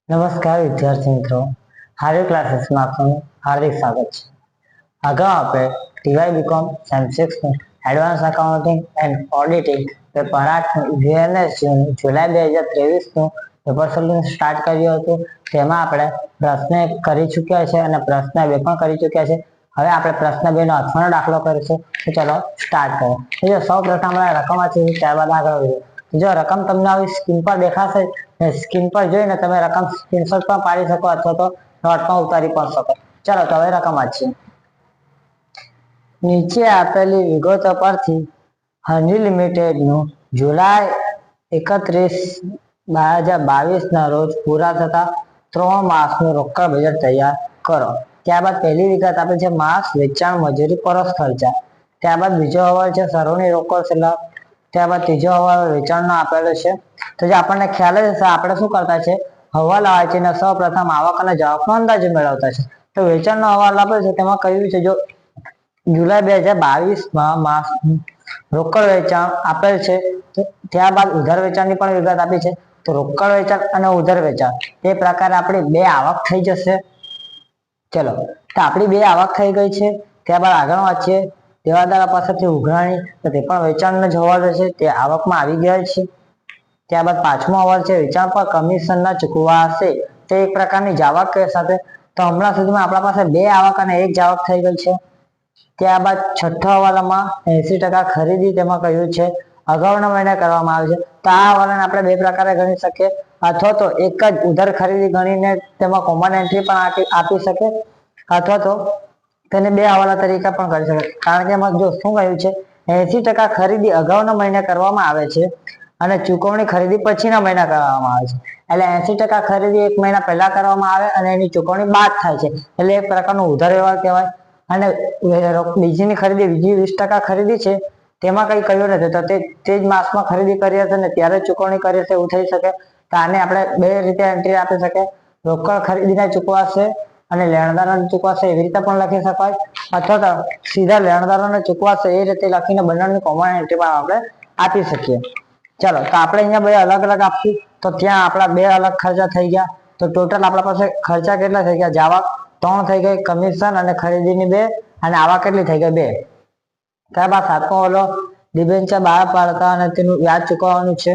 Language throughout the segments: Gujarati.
નમસ્કાર વિદ્યાર્થી મિત્રો, હાર્દિક ક્લાસીસમાં આપનું હાર્દિક સ્વાગત છે. અગાઉ આપણે ટીવાય બીકોમ સેમ6 advance accounting and auditing paper 8 VNS જુલાઈ 2023 પેપર સોલ્યુશન સ્ટાર્ટ કર્યું હતું. તેમાં આપણે પ્રશ્ન 1 કરી ચૂક્યા છે અને પ્રશ્ન 2 પણ કરી ચૂક્યા છે. હવે આપણે પ્રશ્ન 2 નો અથવાનો દાખલો કરીશું. તો ચાલો સ્ટાર્ટ કરીએ. સૌ પ્રથમ આપણે રકમ વાંચીશું, ત્યારબાદ આગળ વધીએ. જો રકમ તમને આવી સ્ક્રીન પર દેખાશે, સ્ક્રીન પર જોઈને તમે રકમ સ્ક્રીનશોટ પણ પાડી શકો અથવા તો નોટમાં ઉતારી પણ શકો. ચાલો તો હવે રકમ વાંચીએ. નીચે આપેલી વિગતો પરથી હની લિમિટેડ નું જુલાઈ 31, 2022 ના રોજ પૂરા થતા 3 માસનું રોકડ બજેટ તૈયાર કરો. ત્યારબાદ પહેલી વિગત આપે છે માસ, વેચાણ, મજૂરી, પરોક્ષ ખર્ચા. ત્યારબાદ બીજો અહેવાલ છે સરોની રોકડ શિલ્લક. ત્યારબાદ ત્રીજો અહેવાલ વેચાણનો આપેલો છે. તો જે આપણને ખ્યાલ જ હશે, આપણે શું કરતા છે, અહેવાલ આવે છે અને સૌ પ્રથમ આવક અને જાવકનો અંદાજ મેળવતા છે. તો વેચાણનો અહેવાલ આપેલ છે, તેમાં કહ્યું છે જો જુલાઈ 2022 માસ રોકડ વેચાણ આપેલ છે. ત્યારબાદ ઉધાર વેચાણની પણ વિગત આપી છે. તો રોકડ વેચાણ અને ઉધાર વેચાણ તે પ્રકારે આપણી બે આવક થઈ જશે. ચલો, તો આપણી બે આવક થઈ ગઈ છે. ત્યારબાદ આગળ વાંચીએ. દેવાદાર પાસેથી ઉઘરાણી, તો તે પણ વેચાણનો જ અહેવાલ છે, તે આવકમાં આવી ગયા છે. ત્યારબાદ પાંચમો અહેવાલ છે વેચાણ પર કમિશનના ચૂકવવા હશે, તે એક પ્રકારની જાવક સાથે. તો હમણાં સુધીમાં આપણા પાસે બે આવક અને એક જાવક થઈ ગઈ છે. ત્યારબાદ છઠ્ઠા અહેવાલમાં 80% ખરીદી, તેમાં કહ્યું છે અગાઉના મહિને કરવામાં આવે છે. તો આ અહેવાલને આપણે બે પ્રકારે ગણી શકીએ, અથવા તો એક જ ઉધાર ખરીદી ગણીને તેમાં કોમન એન્ટ્રી પણ આપી શકે, અથવા તો તેને બે હવાલા તરીકે પણ કરી શકે. કારણ કે એમાં જો શું કહ્યું છે, 80% ખરીદી અગાઉના મહિને કરવામાં આવે છે અને ચૂકવણી ખરીદી પછીના મહિના કરવામાં આવે છે. એટલે 80% ખરીદી એક મહિના પહેલા કરવામાં આવે અને એની ચૂકવણી બાદ થાય છે. એટલે એક પ્રકારનો ઉધાર વ્યવહાર કહેવાય. અને બીજીની ખરીદી, બીજી 20% ખરીદી છે, તેમાં કઈ કહ્યું નથી, તો તે જ માસમાં ખરીદી કરી હશે ને ત્યારે ચૂકવણી કરી હશે, એવું થઈ શકે. તો આને આપણે બે રીતે એન્ટ્રી આપી શકીએ, રોકડ ખરીદીને ચૂકવાશે અને લેણદારોને ચૂકવાશે, એવી રીતે પણ લખી શકાય. અથવા તો સીધા લેણદારોને ચૂકવાશે એ રીતે લખીને બંનેની કોમન એન્ટ્રી પણ આપણે આપી શકીએ. ચાલો, તો આપણે અહીંયા બે અલગ અલગ આપશું, તો ત્યાં આપણા બે અલગ ખર્ચા થઈ ગયા. તો ટોટલ આપણા પાસે ખર્ચા કેટલા થઈ ગયા? જાવક 3 થઈ ગઈ, કમિશન અને ખરીદીની 2, અને આવક કેટલી થઈ ગઈ? 2. ત્યારબાદ સાતમો ઓલો ડિબેન્ચર બહાર પાડતા અને તેનું વ્યાજ ચૂકવવાનું છે.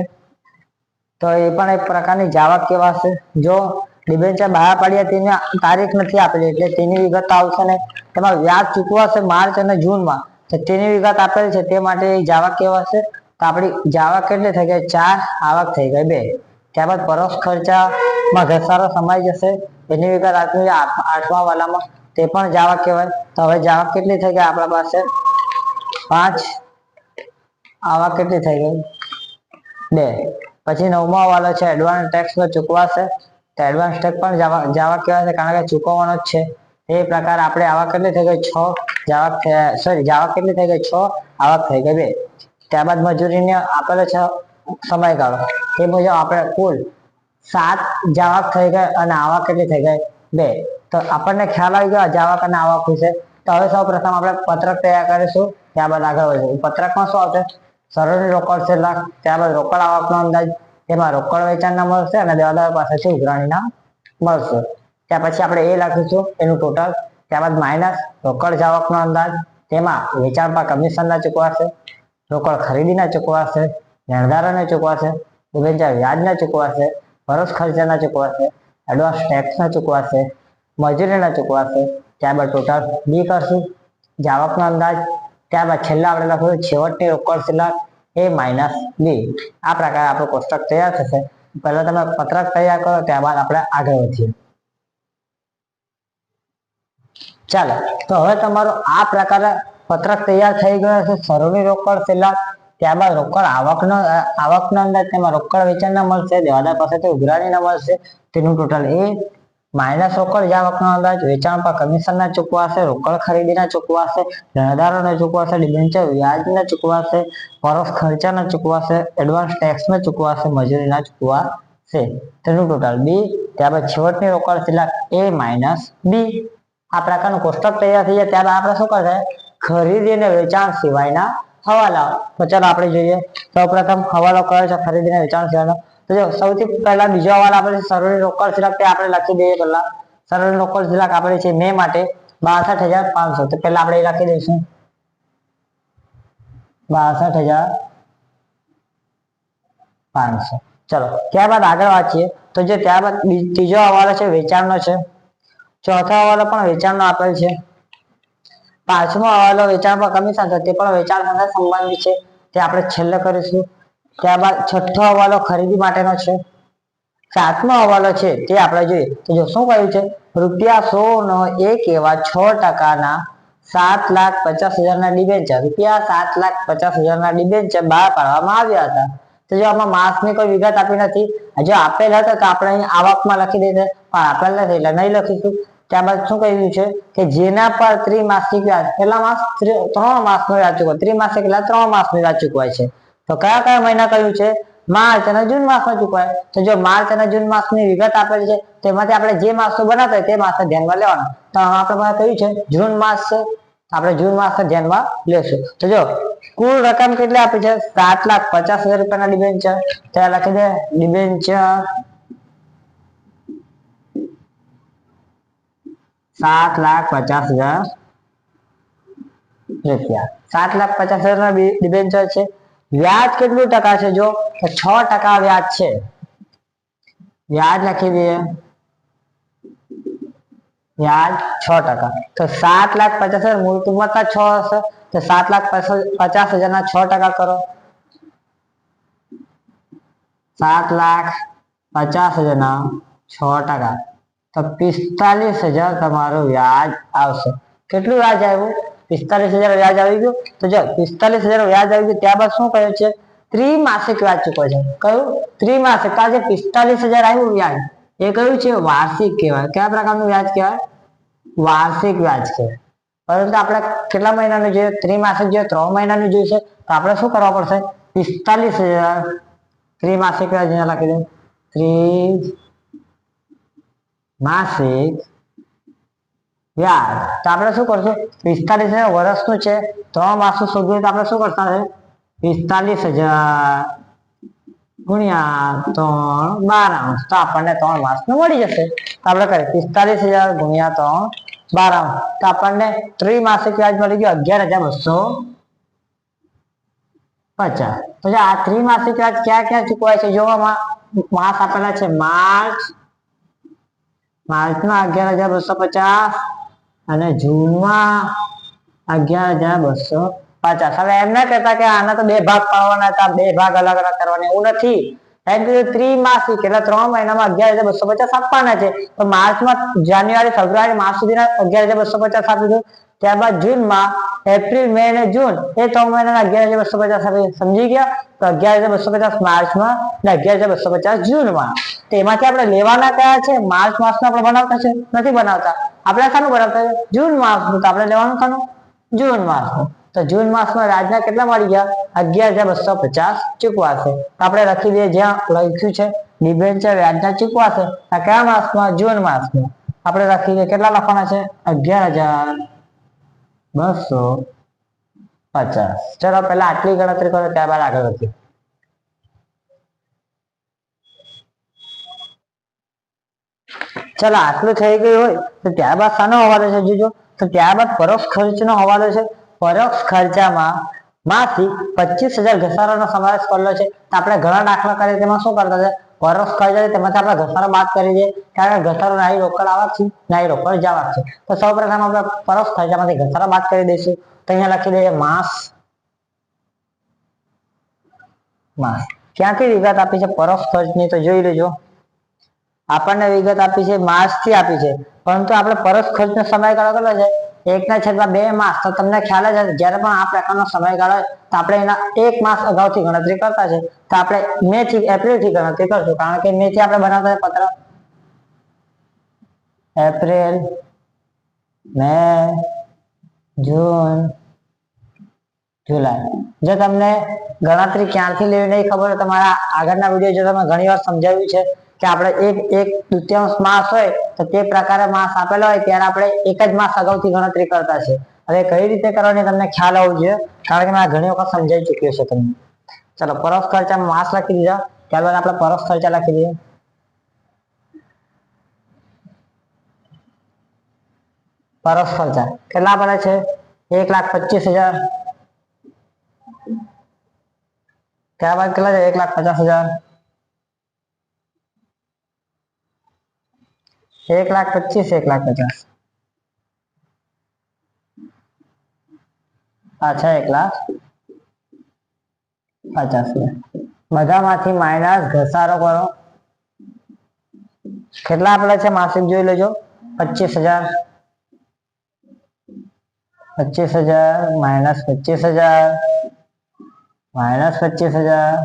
તો એ પણ એક પ્રકારની જાવક કહેવાશે. જો ડિબેન્ચર બહાર પાડ્યા તેની તારીખ નથી આપેલી, એટલે તેની વિગત આવશે ને. તેમાં વ્યાજ ચૂકવાશે માર્ચ અને જૂનમાં, તો તેની વિગત આપેલ છે, તે માટે જાવક કહેવાશે. તો આપણી જાવક કેટલી થઈ ગઈ? 4, આવક થઈ ગઈ 2. ત્યારબાદ પરોક્ષ ખર્ચામાં ઘસારો સમાઈ જશે, એની વિગત આપી આઠમા વાલામાં, તે પણ જાવક કહેવાય. તો હવે જાવક કેટલી થઈ ગઈ આપણા પાસે? 5, આવક કેટલી થઈ ગઈ? 2. પછી નવમો વાલો છે એડવાન્સ ટેક્સ ચૂકવાશે. તો એડવાન્સ ટેક્સ પણ જાવક કહેવાશે, કારણ કે ચૂકવવાનો જ છે. એ પ્રકારે આપણે આવક કેટલી થઈ ગઈ? 6, જાવક કેટલી થઈ ગઈ? 6, આવક થઈ ગઈ 2. ત્યારબાદ મજૂરીને આપેલો છે સમયગાળો, તે મુજબ આપણે કુલ 7 જાવક થઈ ગઈ અને આવક કેટલી થઈ ગઈ? 2. તો આપણને ખ્યાલ આવી ગયો જાવક અને આવક વિશે. તો હવે સૌ પ્રથમ આપણે પત્રક તૈયાર કરીશું, ત્યારબાદ આગળ વધીશું. પત્રકમાં શું આવશે? સરોની રોકડ શિલ્લક, ત્યારબાદ રોકડ આવકનો અંદાજ, તેમાં રોકડ વેચાણના મળશે અને દેવાદાર પાસેથી ઉઘરાણીના મળશે. ત્યાર પછી આપણે એ લખીશું એનું ટોટલ. ત્યારબાદ માઇનસ રોકડ જાવકનો અંદાજ, તેમાં વેચાણ પર કમિશનના ચૂકવાશે, રોકડ ખરીદીના ચૂકવાશે, લેણદારોને ચૂકવાશે, ડિબેન્ચર વ્યાજના ચૂકવાશે, પરોક્ષ ખર્ચાના ચૂકવાશે, એડવાન્સ ટેક્સના ચૂકવાશે, મજૂરીના ચૂકવાશે. ત્યારબાદ ટોટલ બી કરશું, જાવકનો અંદાજ. ત્યારબાદ છેલ્લા આપણે લખવું છેવટની રોકડ શિલ્લક, એ માઇનસ બી. આ પ્રકારે આપણું કોષ્ટક તૈયાર થશે. પહેલા તમે પત્રક તૈયાર કરો, ત્યારબાદ આપણે આગળ વધીએ. ચાલો, તો હવે તમારો આ પ્રકારે પત્રક તૈયાર થઈ ગયો છે. સરોની રોકડ શિલ્લક, ત્યારબાદ રોકડ આવકનો અંદાજ, તેમાં રોકડ વેચાણના મળશે, દેવાદાર પાસેથી ઉઘરાણીના મળશે, તેનું ટોટલ એ. માઇનસ રોકડ જાવકનો અંદાજ, વેચાણ પર કમિશનના ચૂકવાશે, રોકડ ખરીદીના ચૂકવાશે, લેણદારોને ચૂકવાશે, ડિબેન્ચર વ્યાજના ચૂકવાશે, પરોક્ષ ખર્ચાના ચૂકવાશે, એડવાન્સ ટેક્સના ચૂકવાશે, મજૂરીના ચૂકવાશે, તેનું ટોટલ બી. ત્યારબાદ છેવટની રોકડ શિલ્લક એ માઇનસ બી. આ પ્રકારનું કોષ્ટક તૈયાર થઈ જાય. ત્યારબાદ આપણે શું કરશે? ખરીદી અને વેચાણ સિવાયના હવાલા. તો ચાલો આપણે જોઈએ સૌપ્રથમ હવાલો કયો છે ખરીદીને વેચાણ સિવાયનો. તો જો સૌથી પહેલા બીજો હવાલો આપણે સરોની રોકડ સિલક તે આપણે લખી દઈએ. પહેલા સરોની રોકડ સિલક આપણે છે મે માટે 62,500. તો પહેલા આપણે લખી દઈશું 62,500. ચલો ત્યારબાદ આગળ વાંચીએ તો જે ત્યારબાદ ત્રીજો હવાલો છે વેચાણનો છે. ચોથો હવાલો પણ વેચાણનો આપેલ છે. પાંચમો હવાલો વેચાણ પર કમિશન છે, તે પણ વેચાણ સાથે સંબંધિત છે, તે આપણે છેલ્લે કરીશું. ત્યારબાદ છઠ્ઠો હવાલો ખરીદી માટેનો છે. સાતમો હવાલો છે તે આપણે જોઈએ તો જો શું કહ્યું છે, ₹100 નો એક એવા 6% 7,50,000 ના ડિબેન્ચર ₹7,50,000 ના ડિબેન્ચર બહાર પાડવામાં આવ્યા હતા. તો જો આમાં માસની કોઈ વિગત આપી નથી. જો આપેલ હતા તો આપણે અહીં આવકમાં લખી દઈએ, પણ આપેલ નથી એટલે નહીં લખીશું. ત્યારબાદ શું કહ્યું છે કે જેના પર ત્રિમાસિક વ્યાજ કેટલા માસ 3 માસનો વ્યાજ ચૂકવાય. ત્રિમાસિક એટલે 3 માસનું વ્યાજ ચૂકવાય છે. તો કયા કયા મહિના કહ્યું છે, માર્ચ અને જૂન માસમાં ચૂકવાય. તો જો માર્ચ અને જૂન માસની વિગત આપેલી છે તેમાંથી આપણે જે માસનું બનાવતા હોય તે માસને ધ્યાનમાં લેવાનું. તો આપણે પાસે કયું છે જૂન માસ છે, આપણે જૂન માસને ધ્યાનમાં લેશું. તો જો કુલ રકમ કેટલી આપી છે, 7,50,000 રૂપિયાના ડિબેન્ચર. ત્યાં લખી દે ડિબેન્ચર 7,50,000 રૂપિયા. 7,50,000 ના ડિબેન્ચર છે. વ્યાજ કેટલું ટકા છે, જો 6% વ્યાજ છે. વ્યાજ લખી દઈએ વ્યાજ 6%. તો 7,50,000 મૂળ કિંમત 6 હશે. તો 7,50,000 ના 6% કરો. 7,50,000 ના 6%. તો 45,000 તમારું વ્યાજ આવશે. કેટલું વ્યાજ આવ્યું, 45,000 વ્યાજ આવી ગયું. તો જો 45,000 વ્યાજ આવી ગયું ત્યારબાદ શું કહ્યું છે, ત્રિમાસિક વ્યાજ ચૂકવે છે. કયું ત્રિમાસિક. આજે 45,000 આવ્યું વ્યાજ એ કયું છે, વાર્ષિક કહેવાય. કયા પ્રકારનું વ્યાજ કહેવાય, વાર્ષિક વ્યાજ કહેવાય. પરંતુ આપણે કેટલા મહિનાનું જોઈએ, ત્રિમાસિક જોઈએ, 3 મહિનાનું જોઈશે. તો આપણે શું કરવા પડશે, 45,000 ત્રિમાસિક વ્યાજ લખી દે ત્રિમાસિક વ્યાજ. તો આપણે શું કરશું, 45,000 વર્ષનું છે, 3 માસનું શોધવું તો આપણે શું કરતા છે, 45,000 ગુણ્યા 3 12 તો આપણને 3 માસનું મળી જશે. તો આપણે કરીએ 45,000 ગુણ્યા 3 12 તો આપણને ત્રિમાસિક વ્યાજ મળી ગયું 11,250. તો જો આ ત્રિમાસિક વ્યાજ ક્યાં ક્યાં ચૂકવાય છે, જોવામાં માસ આપેલા છે, માર્ચમાં 11,250 અને જૂનમાં 11,250. હવે એમ ના કહેતા કે આના તો 2 ભાગ પાડવાના હતા, 2 ભાગ અલગ અલગ કરવાના, એવું નથી. ત્રિમાસિક એટલે 3 મહિનામાં 11,250 આપવાના છે. તો માર્ચમાં જાન્યુઆરી ફેબ્રુઆરી માર્ચ સુધીના 11,250 આપી દો. ત્યારબાદ જૂનમાં એપ્રિલ મે અને જૂન એ 3 મહિનાના 11,250 આપી. સમજી ગયા. તો 11,250 માર્ચમાં ને 11,250 જૂનમાં. તો એમાંથી આપણે લેવાના કયા છે, માર્ચ માસનો આપણે બનાવતા છે, નથી બનાવતા. આપણે શાનું બનાવતા છે, જૂન માસનું. તો આપણે લેવાનું શાનું, જૂન માસનું. તો જૂન માસમાં વ્યાજના કેટલા મળી ગયા, 11,250 ચૂકવાશે. આપણે લખી દઈએ જ્યાં લખ્યું છે ડિબેન્ચર વ્યાજના ચૂકવાશે કયા માસમાં, જૂન માસમાં. આપણે લખી દઈએ કેટલા લખવાના છે, 11,250. ચલો પહેલા આટલી ગણતરી કરો ત્યારબાદ આગળ વધીએ. ચાલો આટલું થઈ ગયું હોય તો ત્યારબાદ શાનો હવાલો છે, જોજો. તો ત્યારબાદ પરોક્ષ ખર્ચનો હવાલો છે. પરોક્ષ ખર્ચામાં માંથી 25,000 ઘસારાનો સમાવેશ કરેલો છે. તો આપણે ઘણા દાખલા કરીએ તેમાં શું કરતા છે, પરોક્ષ ખર્ચ તેમાંથી આપણે ઘસારો બાદ કરી દઈએ, કારણ કે ઘસારો નાની રોકડ આવક છે, નાની રોકડ જાવક છે. તો સૌપ્રથમ આપણે પરોક્ષ ખર્ચામાંથી ઘસારો બાદ કરી દઈશું. તો અહીંયા લખી દઈએ માસ. ક્યાંથી વિગત આપી છે પરોક્ષ ખર્ચની, તો જોઈ લેજો. આપણને વિગત આપી છે માર્ચ થી આપી છે, પરંતુ આપણે પરોક્ષ ખર્ચનો સમયગાળો કેટલો છે, 1/2 માસ. તો તમને ખ્યાલ જ હશે જ્યારે પણ આ પ્રકારનો સમયગાળો હોય તો આપણે એના 1 માસ અગાઉથી ગણતરી કરતા છે. તો આપણે મે થી એપ્રિલ થી ગણતરી કરશું, કારણ કે મે થી આપણે બનાવતા પત્ર એપ્રિલ મે જૂન જુલાઈ. જો તમને ગણતરી ક્યાંથી લેવી નહીં ખબર હોય, તમારા આગળના વિડીયો જો તમે ઘણી વાર સમજાવ્યું છે કે આપણે એક તૃતીયાંશ માસ હોય તો તે પ્રકારે માસ આપેલો હોય ત્યારે આપણે એક જ માસ અગાઉથી ગણતરી કરતા છે. હવે કઈ રીતે કરવાની તમને ખ્યાલ આવવો જોઈએ, કારણ કે મેં ઘણી વખત સમજાવી ચૂક્યો છે તમને. ચલો પરોક્ષ ખર્ચામાં માસ લખી દીધા, ત્યારબાદ આપણે પરોક્ષ ખર્ચા લખી દઈએ. પરોક્ષ ખર્ચા કેટલા પડે છે? 1,25,000. ત્યારબાદ કેટલા છે? 1,50,000. 1,25,000 1,50,000. અચ્છા 1,50,000. બધામાંથી માઇનસ ઘસારો કરો. કેટલા આપેલા છે માસિક જોઈ લેજો. 25,000. 25,000 માઇનસ 25,000 માઇનસ 25,000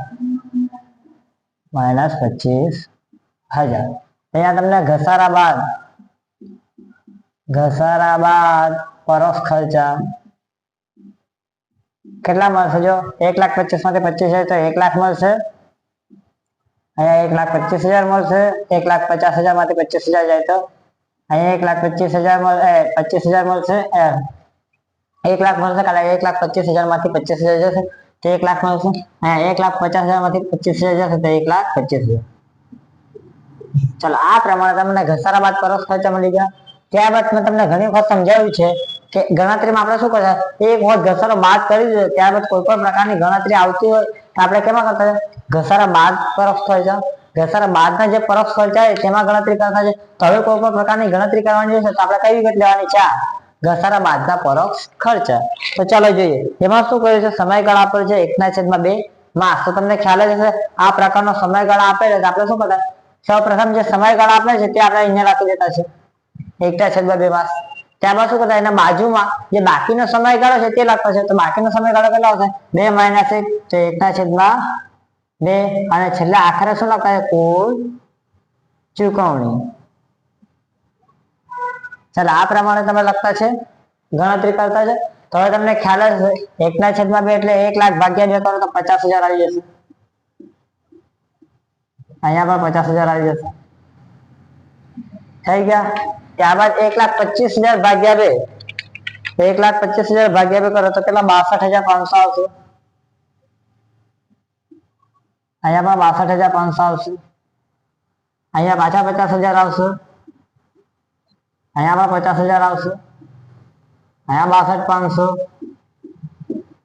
માઇનસ 25,000. અહીંયા તમને ઘસારા બાદ પરોક્ષ ખર્ચા કેટલા મળશે? જો 1,25,000 માંથી 25,000 તો 1,00,000 મળશે. અહીંયા 1,25,000 મળશે. 1,50,000 માંથી 25,000 જાય તો અહીંયા 1,25,000 મળશે. 25,000 મળશે. 1,00,000 મળશે, કારણ 1,25,000 માંથી 25,000 જશે તો 1,00,000 મળશે. અહીંયા 1,50,000 માંથી 25,000 જશે તો 1,25,000. ચલો આ પ્રમાણે તમને ઘસારા બાદ પરોક્ષ ખર્ચા મળી ગયા. ત્યારબાદ મેં તમને ઘણી વખત સમજાવ્યું છે કે ગણતરીમાં આપણે શું કરતા, એક વખત ઘસારો બાદ કરી દઈએ ત્યારબાદ કોઈ પણ પ્રકારની ગણતરી આવતી હોય તો આપણે કેમાં કરતા? ઘસારા બાદ પરોક્ષ ખર્ચા. ઘસારા બાદના જે પરોક્ષ ખર્ચા છે તેમાં ગણતરી કરતા છે. તો હવે કોઈ પણ પ્રકારની ગણતરી કરવાની છે તો આપણે કઈ વિગત લેવાની છે? ઘસારા બાદના પરોક્ષ ખર્ચા. તો ચાલો જોઈએ એમાં શું કર્યું છે. સમયગાળા આપેલ છે 1/2 માસ. તો તમને ખ્યાલ જ હશે આ પ્રકારનો સમયગાળા આપેલ છે આપણે શું કરતા? સૌપ્રથમ જે સમયગાળા આપેલ છે તે આપણે અહીંયા રાખી દેતા છે 1/2 માસ. ત્યારબાદ શું કરતા? એના બાજુમાં જે બાકીનો સમયગાળો છે તે લખતા છે. તો બાકીનો સમયગાળો કેટલો આવશે? 2 - 1 તો 1/2. અને છેલ્લે આખરે શું લખતા છે? કુલ ચુકવણી. ચાલો આ પ્રમાણે તમે લખતા છે, ગણતરી કરતા છે. તો હવે તમને ખ્યાલ જ હશે 1/2 એટલે 1,00,000 ભાગ્યા 2 કરો તો 50,000 આવી જશે. અહીંયા પણ 50,000 આવી જશે. થઈ ગયા. ત્યારબાદ 1,25,000 ભાગ્યા 2. 1,25,000 ભાગ્યા 2 કરો તો કેટલા? 62,500 આવશે. અહીંયા પણ 62,500 આવશે. અહીંયા પાછા 50,000 આવશે. અહીંયા પણ 50,000 આવશે. અહીંયા 62,500.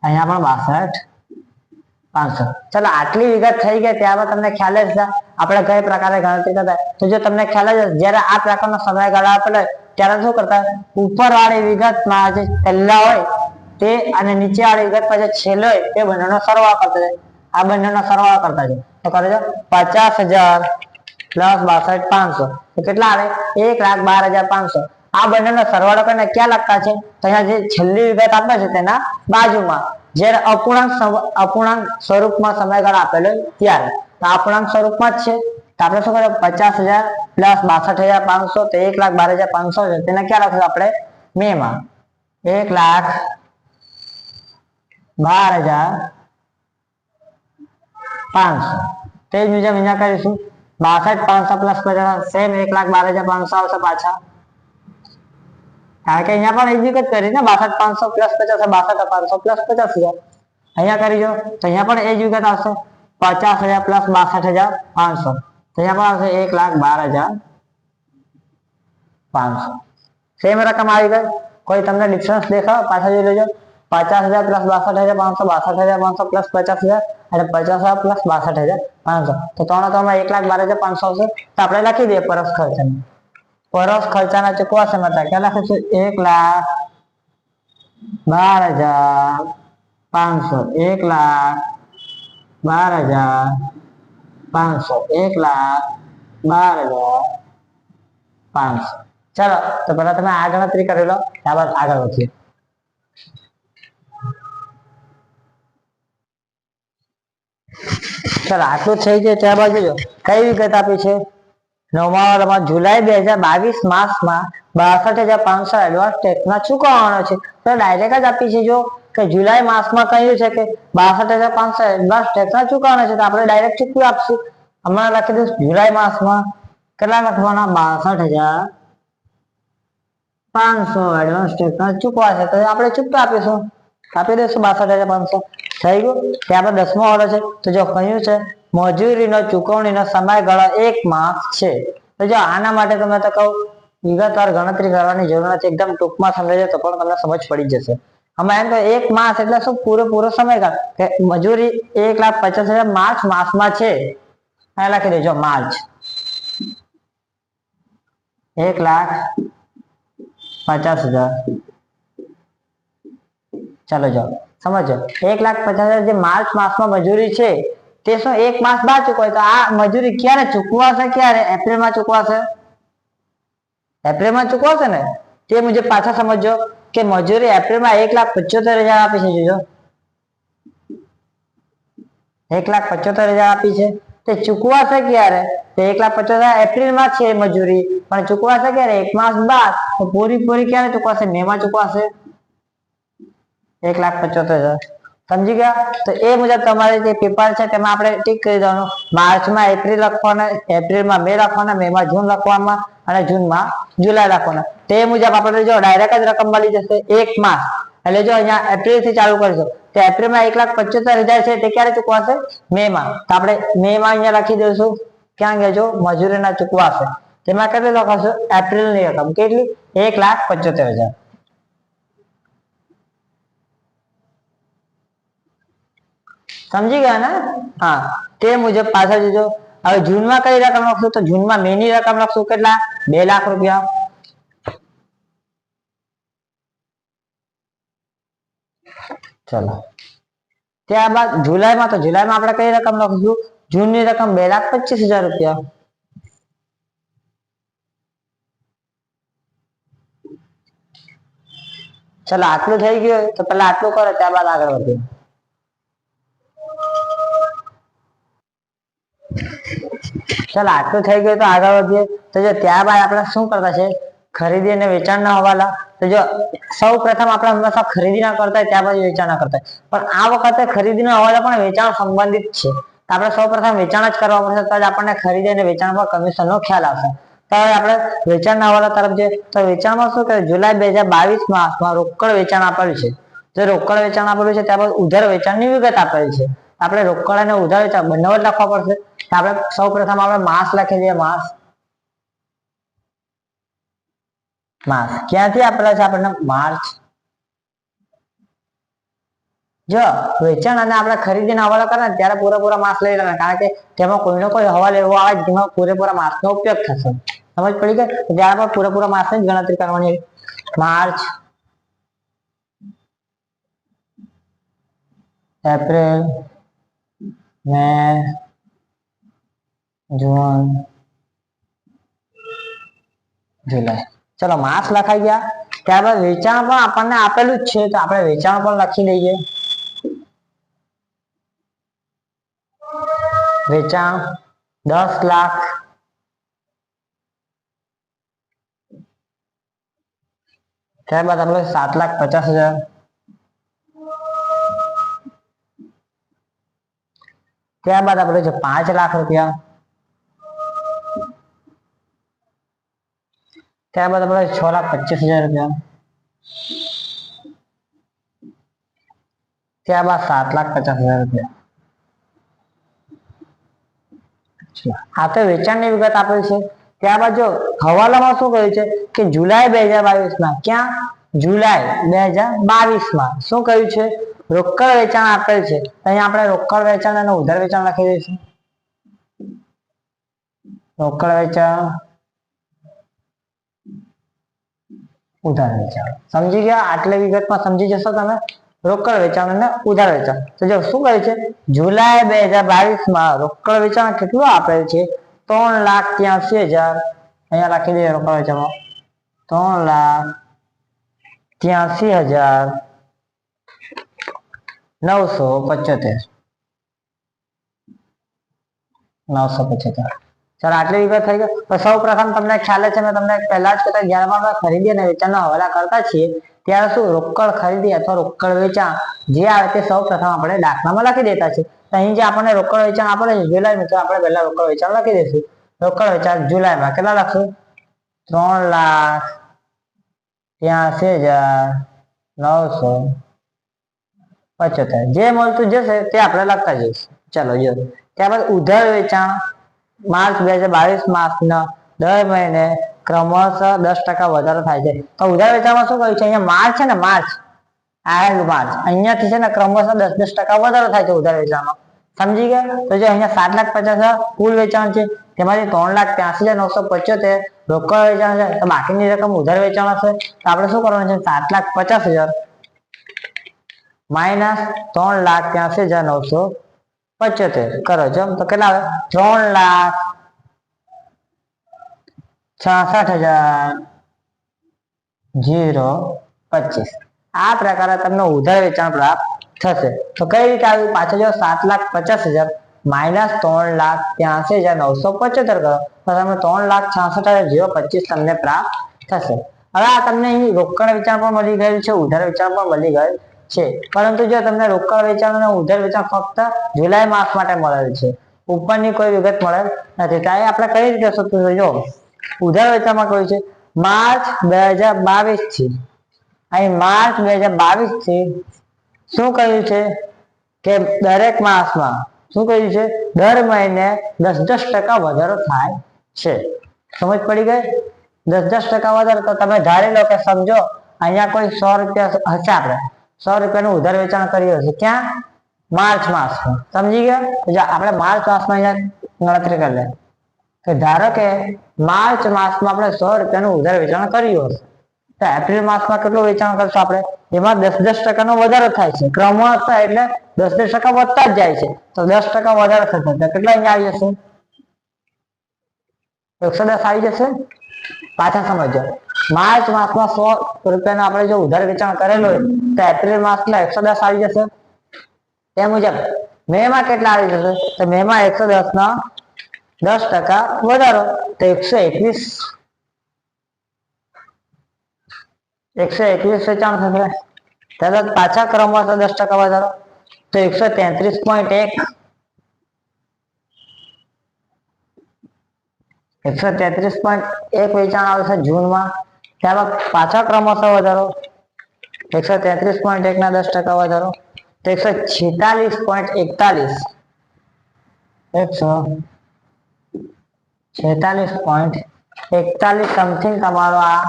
અહીંયા પણ 62,500. ચલો આટલી વિગત થઈ ગઈ. ત્યારબાદ તમને ખ્યાલ જ છે આપણે કઈ પ્રકારે ગણતરી કરતા. તો જો તમને ખ્યાલ જ જયારે આ પ્રકારનો સમયગાળા આપેલો ત્યારે શું કરતા? ઉપરવાળી વિગતમાં જે પહેલા હોય તે અને નીચેવાળી વિગતમાં જે છેલ્લો હોય તે બંનેનો સરવાળો કરતા જાય. આ બંનેનો સરવાળો કરતા જાય તો કરજો 50,000 પ્લસ 62,500 તો કેટલા આવે? 1,12,500. આ બંનેનો સરવાળો કરીને ક્યાં લખતા છે? તો અહીંયા જે છેલ્લી વિગત આપે છે તેના બાજુમાં જ્યારે અપૂર્ણાંક સ્વરૂપમાં સમયગાળો આપેલો ત્યારે તો અપૂર્ણાંક સ્વરૂપમાં જ છે. તો આપણે શું કરીએ? 50,000 પ્લસ 62,500 તો 1,12,500 છે. તેને ક્યાં લખીશું આપણે? મેમાં 1,12,500. તે જ મુજબ અહીંયા કરીશું 62,500 પ્લસ 50 સેમ 1,12,500 આવશે પાછા. કારણ કે અહીંયા પણ એ જ વિગત કરી ને 62,500 પ્લસ 50 62,500 પ્લસ 50,000. અહીંયા કરીજો તો અહીંયા પણ એ જ વિગત આવશે 50,000 પ્લસ 62,500 તો અહીંયા પણ આવશે 1,12,500. સેમ રકમ આવી ગઈ. કોઈ તમને ડિફરન્સ દેખાવ? પાછા જોઈ લેજો. 50,000 પ્લસ 62,500 62,500 પ્લસ 50,000 અને 50,000 પ્લસ 62,500 તો ત્રણે 1,12,500 આવશે. તો આપણે લખી દઈએ પરોક્ષ ખર્ચાને. પરોક્ષ ખર્ચાના ચૂકવા સમય હતા ક્યાં લખીશું? 1,12,500 1,12,500 1,12,500. ચાલો તો પહેલા તમે આ ગણતરી કરી લો, ત્યારબાદ આગળ વધીએ. ચાલો આટલું થઈ જાય ત્યારબાદ જોજો કઈ વિગત આપી છે. નવમા જુલાઈ 2022 માસમાં 62,500 એડવાન્સ ટેક્સના ચૂકવવાનો છે. તો ડાયરેક્ટ જ આપી છે જો કે જુલાઈ માસમાં કહ્યું છે કે 62,500 એડવાન્સ ટેક્સના ચૂકવવાનો છે તો આપણે ડાયરેક્ટ ચૂકવી આપશું. હમણાં લખી દઈશું જુલાઈ માસમાં કેટલા લખવાના? 62,500 500 એડવાન્સ ટેક્સ ચૂકવા છે તો આપણે ચૂકતા આપીશું, આપી દઈશું 62,500 થઈ ગયું. ત્યારબાદ 10મો ઓર્ડર છે તો જો કહ્યું છે મજૂરીનો ચૂકવણીનો સમયગાળો 1 માસ છે. તો જો આના માટે તમે તો કહું વિગતવાર ગણતરી કરવાની જરૂર નથી, એકદમ ટૂંકમાં સમજાય તો પણ તમને સમજ પડી જશે. આમાં એમ તો 1 માસ એટલે શું પૂરેપૂરો સમયગાળો કે મજૂરી 1,50,000 માર્ચ માસમાં છે. આ લખી દેજો માર્ચ 1,50,000. ચાલો જાઓ સમજો 1,50,000 જે માર્ચ માસમાં મજૂરી છે તે શું 1 માસ બાદ ચૂકવાય. તો આ મજૂરી ક્યારે ચૂકવાશે? ક્યારે? એપ્રિલમાં ચૂકવાશે. એપ્રિલમાં ચૂકવાશે ને તે મુજબ પાછા સમજો કે મજૂરી એપ્રિલમાં 1,75,000 આપી છે. જોજો 1,75,000 આપી છે તે ચૂકવાશે ક્યારે? તો 1,50,000 એપ્રિલમાં છે મજૂરી, પણ ચૂકવાશે ક્યારે? 1 માસ બાદ. તો પૂરી ક્યારે ચૂકવાશે? મેમાં ચૂકવાશે 1,75,000. સમજી ગયા? તો એ મુજબ તમારે જે પેપર છે તેમાં આપણે ટીક કરી દેવાનું. માર્ચમાં એપ્રિલ લખવાના, એપ્રિલમાં મે લખવાના, મેમાં જૂન લખવાના અને જૂનમાં જુલાઈ લખવાના. તે મુજબ આપણે જો ડાયરેક્ટ જ રકમ મળી જશે 1 માસ. એટલે જો અહીંયા એપ્રિલ થી ચાલુ કરીશું તો એપ્રિલમાં 1,75,000 છે તે ક્યારે ચૂકવાશે? મેમાં. તો આપણે મેમાં અહીંયા લખી દઈશું ક્યાં ગયો મજૂરીના ચૂકવાશે. તેમાં કેટલી લખાશું? એપ્રિલની રકમ કેટલી? 1,75,000. સમજી ગયા ને? હા તે મુજબ પાછળ જજો. હવે જૂનમાં કઈ રકમ લખશું? તો જૂનમાં મે ની રકમ લખશું. કેટલા? 2,00,000 રૂપિયા. ચલો ત્યારબાદ જુલાઈમાં, તો જુલાઈમાં આપણે કઈ રકમ લખશું? જૂનની રકમ 2,25,000 રૂપિયા. ચલો આટલું થઈ ગયું તો પેલા આટલું કરો ત્યારબાદ આગળ વધીએ. ચાલો આટલું થઈ ગયું તો આગળ વધીએ. તો જો ત્યારબાદ આપણે શું કરતા છે? ખરીદી અને વેચાણના હવાલા. તો જો સૌ પ્રથમ આપણે હંમેશા ખરીદી ના કરતા હોય ત્યારબાદ વેચાણ ના કરતા હોય, પણ આ વખતે ખરીદીના હવાલા પણ વેચાણ સંબંધિત છે. આપણે સૌ પ્રથમ વેચાણ જ કરવા પડશે તો જ આપણને ખરીદી અને વેચાણ પર કમિશનનો ખ્યાલ આવશે. તો હવે આપણે વેચાણના હવાલા તરફ જઈએ. તો વેચાણમાં શું કરે? જુલાઈ 2022 માસમાં રોકડ વેચાણ આપેલું છે. જો રોકડ વેચાણ આપેલું છે ત્યારબાદ ઉધાર વેચાણની વિગત આપેલી છે. આપણે રોકડ અને ઉધાર વેચાણ બંને જ લખવા પડશે. આપણે સૌ પ્રથમ આપણે માસ લખી દઈએ. માસ ક્યાંથી આપેલા છે આપણને? માર્ચ. જો વેચાણ અને આપણે ખરીદીના હવાલા કરે ને ત્યારે પૂરેપૂરા માસ લઈ લેવાના, કારણ કે તેમાં કોઈનો કોઈ હવાલો એવો આવે જેમાં પૂરેપૂરા માસનો ઉપયોગ થશે. સમજ પડી ગઈ? ત્યારે પણ પૂરેપૂરા માસની જ ગણતરી કરવાની. માર્ચ, એપ્રિલ, મે, જૂન, જુલાઈ. ચલો માસ લખાઈ ગયા. ત્યારબાદ વેચાણ પણ આપણને આપેલું જ છે તો આપણે વેચાણ પણ લખી દઈએ. વેચાણ 10,00,000. ત્યારબાદ આપણે 7,50,000. ત્યારબાદ આપણે જો 5,00,000 રૂપિયા. ત્યારબાદ આપણે 6,25,000 રૂપિયા. ત્યારબાદ 7,50,000 રૂપિયા. આ તો વેચાણની વિગત આપેલી છે. ત્યારબાદ જો હવાલામાં શું કહ્યું છે કે જુલાઈ 2022 માં, ક્યાં? જુલાઈ 2022 માં શું કહ્યું છે? રોકડ વેચાણ આપેલ છે. અહીંયા આપણે રોકડ વેચાણ અને ઉધાર વેચાણ લખી દઈશું. રોકડ વેચાણ, ઉધાર વેચાણ. સમજી ગયા? આટલી વિગતમાં સમજી જશો તમે. રોકડ વેચાણ અને ઉધાર વેચાણ. તો જો શું કહ્યું છે? જુલાઈ 2022 માં રોકડ વેચાણ કેટલું આપેલ છે? 3,83,000. અહીંયા લખી દઈએ રોકડ વેચાણમાં 3,83,975. 975. ચાલો આટલી વિગત થઈ ગઈ. તો સૌ પ્રથમ તમને ખ્યાલ છે, મેં તમને પહેલા જ કહેતા જ્યારે ખરીદી અને વેચાણના હવાલા કરતા છીએ ત્યારે શું રોકડ ખરીદી અથવા રોકડ વેચાણ જે આવે તે સૌ પ્રથમ આપણે દાખલામાં લખી દેતા છે. અહીં જે આપણને રોકડ વેચાણ આપેલું છે જુલાઈમાં, તો આપણે પહેલા રોકડ વેચાણ લખી દઈશું. રોકડ વેચાણ જુલાઈમાં કેટલા લખશું? 3,00,000. 83,975 જે મળતું જશે તે આપણે લખતા જઈશું. ચલો જો ત્યારબાદ ઉધાર વેચાણ માર્ચ 2022 માસના દર મહિને ક્રમશઃ 10% વધારો થાય છે. તો ઉધાર વેચાણમાં શું કહ્યું છે? અહીંયા માર્ચ છે ને, માર્ચ અહીંયાથી છે ને ક્રમશઃ 10% વધારો થાય છે ઉધાર વેચાણમાં. સમજી ગયા? તો જો અહીંયા 7,50,000 કુલ વેચાણ છે, તેમાંથી 3,83,975 રોકડ વેચાણ છે, તો બાકીની રકમ ઉધાર વેચાણ હશે. તો આપણે શું કરવાનું છે? 7,50,000 માઇનસ 3,83,975 કરો છો તો કેટલા આવે? 3,66,025. આ પ્રકારે તમને ઉધાર વેચાણ પ્રાપ્ત થશે. તો કઈ રીતે આવ્યું? પાછળ જો 7,50,000 માઇનસ 3,83,975 કરો તો તમે 3,66,025 તમને પ્રાપ્ત થશે. હવે આ તમને અહીં રોકડ વેચાણ પણ મળી ગયેલ છે, ઉધાર વેચાણ પણ મળી ગયેલ છે. પરંતુ જો તમને રોકડ વેચાણ અને ઉધાર વેચાણ ફક્ત જુલાઈ માસ માટે મળેલ છે, ઉપરની કોઈ વિગત મળેલ નથી. તો આપણે કઈ રીતે શોધવું? જો ઉધાર વેચાણમાં કહ્યું છે માર્ચ 2022 થી, અહીં માર્ચ 2022 થી શું કહ્યું છે કે દરેક માસમાં શું કહ્યું છે? દર મહિને 10% વધારો થાય છે. સમજ પડી ગઈ? 10% વધારો. તો તમે ધારી લો કે સમજો અહીંયા કોઈ 100 રૂપિયા હશે, આપણે 100 રૂપિયાનું ઉધાર વેચાણ કર્યું હશે. ક્યાં? માર્ચ માસમાં. સમજી ગયા? આપણે માર્ચ માસમાં અહીંયા ગણતરી કરી લે કે ધારો કે માર્ચ માસમાં આપણે 100 રૂપિયાનું ઉધાર વેચાણ કર્યું હશે, તો એપ્રિલ માસમાં કેટલું વેચાણ કરશું આપણે? એમાં 10% વધારો થાય છે. ક્રમશઃ એટલે 10% વધતા જ જાય છે. તો 10% વધારો થશે તો કેટલા અહીંયા આવી જશે? 110 આવી જશે. પાછા સમજો, માર્ચ માસમાં 100 રૂપિયાનું આપણે જો ઉધાર વેચાણ કરેલું હોય તો એપ્રિલ માસમાં 110 આવી જશે. તે મુજબ મે માં કેટલા આવી જશે? તો મે માં 110 ના 10% વધારો, તો 121 વેચાણ થશે. ત્યારબાદ પાછા ક્રમમાં 10% વધારો, તો 133.1 વેચાણ આવશે જૂનમાં. ત્યારબાદ પાછા ક્રમશઃ વધારો, 133.1 ના 10% વધારો, તો 146.41 સમથિંગ તમારો આ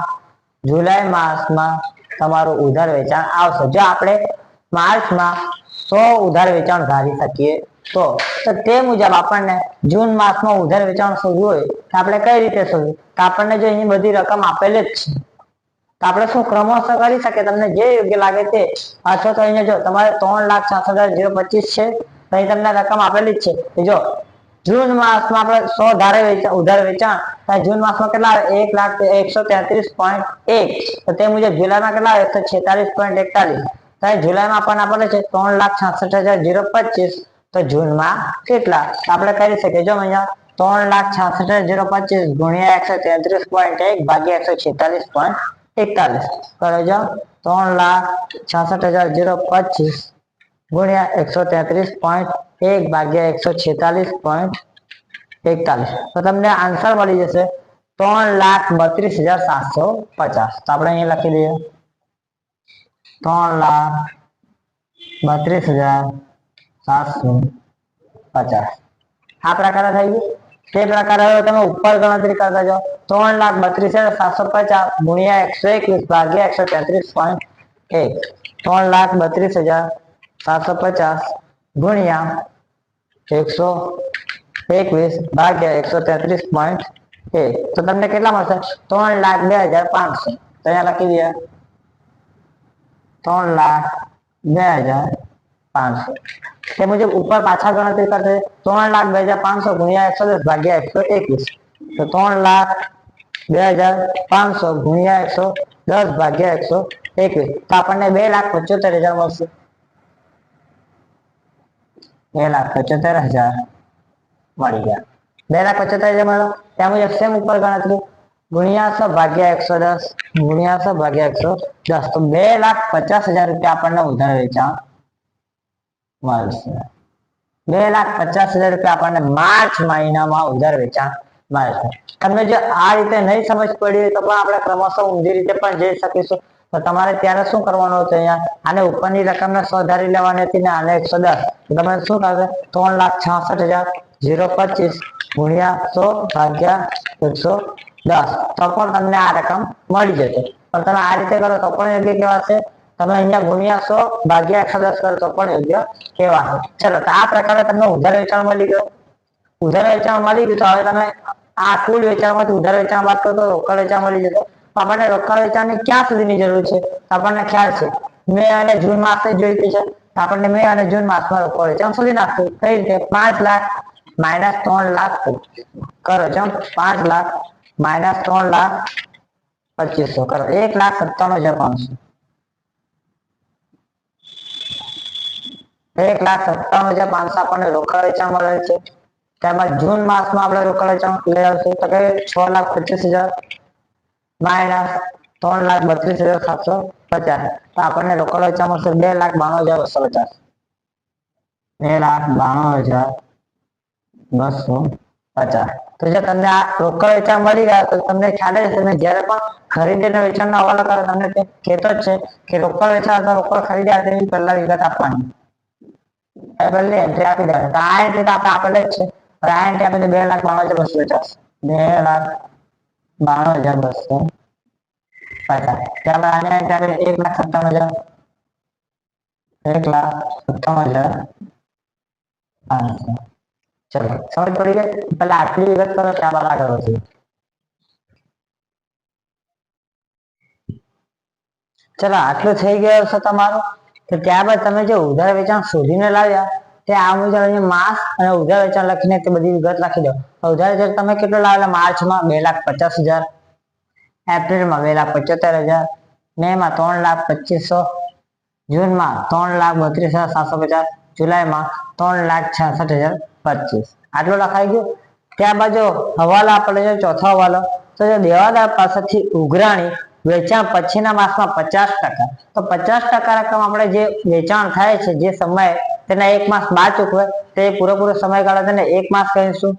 જુલાઈ માસમાં તમારું ઉધાર વેચાણ આવશે. જો આપણે માર્ચમાં 100 ઉધાર વેચાણ ધારી શકીએ તો તે મુજબ આપણને જૂન માસમાં ઉધાર વેચાણ શોધવું હોય તો આપણે કઈ રીતે શોધવું? તો આપણને જો અહીં બધી રકમ આપેલી જ છે તો આપણે શું ક્રમશઃ કરી શકીએ, તમને જે યોગ્ય લાગે તે. અથવા તો અહીંયા જો તમારે 3,66,025 છે, તો અહીં તમને રકમ આપેલી જ છે. જો જૂન માસમાં આપણે 100 ધારે ઉધાર વેચાણ, જૂન માસમાં કેટલા આવે? 1,133.1. તો તે મુજબ જુલાઈમાં કેટલા આવે? 146.41. તો જુલાઈમાં આપણને આપેલું છે 3,66,025. તો જૂનમાં કેટલા? આપણે કરી શકીએ. જો અહીંયા 3,66,025 ગુણ્યા 133.1 ભાગ્યા 146.41 કરો. જો 3,66,025 ગુણ્યા 133.1 ભાગ્યા 146.41, તો તમને આન્સર મળી જશે 3,32,750. તો આપણે અહીંયા લખી દઈએ 3,32,750. આ પ્રકારે થઈ ગયું. તે પ્રકારે હવે તમે ઉપર ગણતરી કરતા જાઓ. 3,32,750 ગુણ્યા 121 ભાગ્યા 133.1, 3,32,750 ગુણ્યા 121 ભાગ્યા 133.1, તો તમને કેટલા મળશે? 3,02,500. તો અહીંયા લખી દઈએ 3,02,500. તે મુજબ ઉપર પાછા ગણતરી કરશે. 3,02,500 ગુણ્યા 110 ભાગ્યા 121, તો 3,02,500 ગુણ્યા 110 ભાગ્યા 121, તો આપણને 2,75,000 મળશે. 2,75,000 મળી ગયા. 2,75,000 મળ્યો. ત્યાં મુજબ સેમ ઉપર ગણતરી ગુણ્યા 100 ભાગ્યા 110 ગુણ્યા 100 ભાગ્યા 110, તો 2,50,000 રૂપિયા આપણને ઉધાર વેચાણ મળશે. 2,50,000 રૂપિયા આપણને માર્ચ મહિનામાં ઉધાર વેચાણ મળે છે. તમને જો આ રીતે નહીં સમજ પડી તો પણ આપણે ક્રમશઃ ઊંધી રીતે પણ જઈ શકીશું. તો તમારે ત્યારે શું કરવાનું છે? અહીંયા આને ઉપરની રકમને 100 ધારી લેવાની હતી ને આને 110. તો તમે શું થશે? 3,66,025 ગુણ્યા 100 ભાગ્યા 110. તો પણ તમને આ રકમ મળી જશે. પણ તમે આ રીતે કરો તો પણ યોગ્ય કહેવાશે. તમે અહીંયા ગુણ્યા 100 ભાગ્યા 110 કરો તો પણ યોગ્ય કહેવાશે. ચલો, તો આ પ્રકારે તમને ઉધાર વેચાણ મળી ગયો. ઉધાર વેચાણ મળી ગયું તો હવે તમે આ કુલ વેચાણમાંથી ઉધાર વેચાણ બાદ કરો તો રોકડ વેચાણ મળી જશે. આપણને રોકડ વેચાણની ક્યાં સુધીની જરૂર છે? આપણને ખ્યાલ છે મે અને જૂન માસે જોઈતી છે. આપણને મે અને જૂન માસમાં રોકડ વેચાણ સુધી નાખવું. કઈ રીતે? 5 લાખ માઇનસ 3 લાખ કરો. ચમ 5 લાખ માઇનસ 3 લાખ 2500 કરો. 1,97,500. 1,97,500 આપણને રોકડ વેચાણ મળે છે. ત્યારબાદ જૂન માસમાં આપણે રોકડ વેચાણ લઈ આવશું તો કે 6,25,000 માઇનસ 3,32,750. તો આપણને રોકડ વેચાણ મળશે 2,92,250. 2,92,250. તો જો તમને આ રોકડ વેચાણ મળી ગયા તો તમને ખ્યાલ જ છે જ્યારે પણ ખરીદીને વેચાણનો હવાલો કરે તમને કહેતો જ છે કે રોકડ વેચાણ અથવા રોકડ ખરીદ્યા તેની પહેલા વિગત આપવાની. પહેલી એન્ટ્રી આપી દેવાની. તો આ એન્ટ્રી તો આપણે આપેલ જ છે. આ એન્ટ્રી આપી 2,92,250. 2,92,250. ત્યારબાદ આને એન્ટ્રી આપી 1,57,000. 1,57,500. ચલો, સમજ પડી ગઈ? પહેલા આટલી વિગત કરો ત્યારબાદ આગળ વધીએ. ચલો, આટલું થઈ ગયું છે તમારું. તો ત્યારબાદ તમે જે ઉધાર વેચાણ શોધીને લાવ્યા તે આ મુજબ અહીંયા માસ અને ઉધાર વેચાણ લખીને તે બધી વિગત લખી દો. ઉધાર વેચાણ તમે કેટલું લાવેલા? માર્ચમાં 2,50,000, એપ્રિલમાં 2,75,000, મેમાં 3,25,000, જૂનમાં 3,32,750, જુલાઈમાં 3,66,025. આટલું લખાઈ ગયું. ત્યારબાદ જો હવાલો આપણે જો ચોથો હવાલો તો જો દેવાદાર પાસેથી ઉઘરાણી વેચાણ પછીના માસમાં 50%. તો 50% રકમ આપણે જે વેચાણ થાય છે જે સમય તેના 1 માસ બાદ ચૂકવે તે પૂરેપૂરો સમયગાળો તેને 1 માસ કહીશું.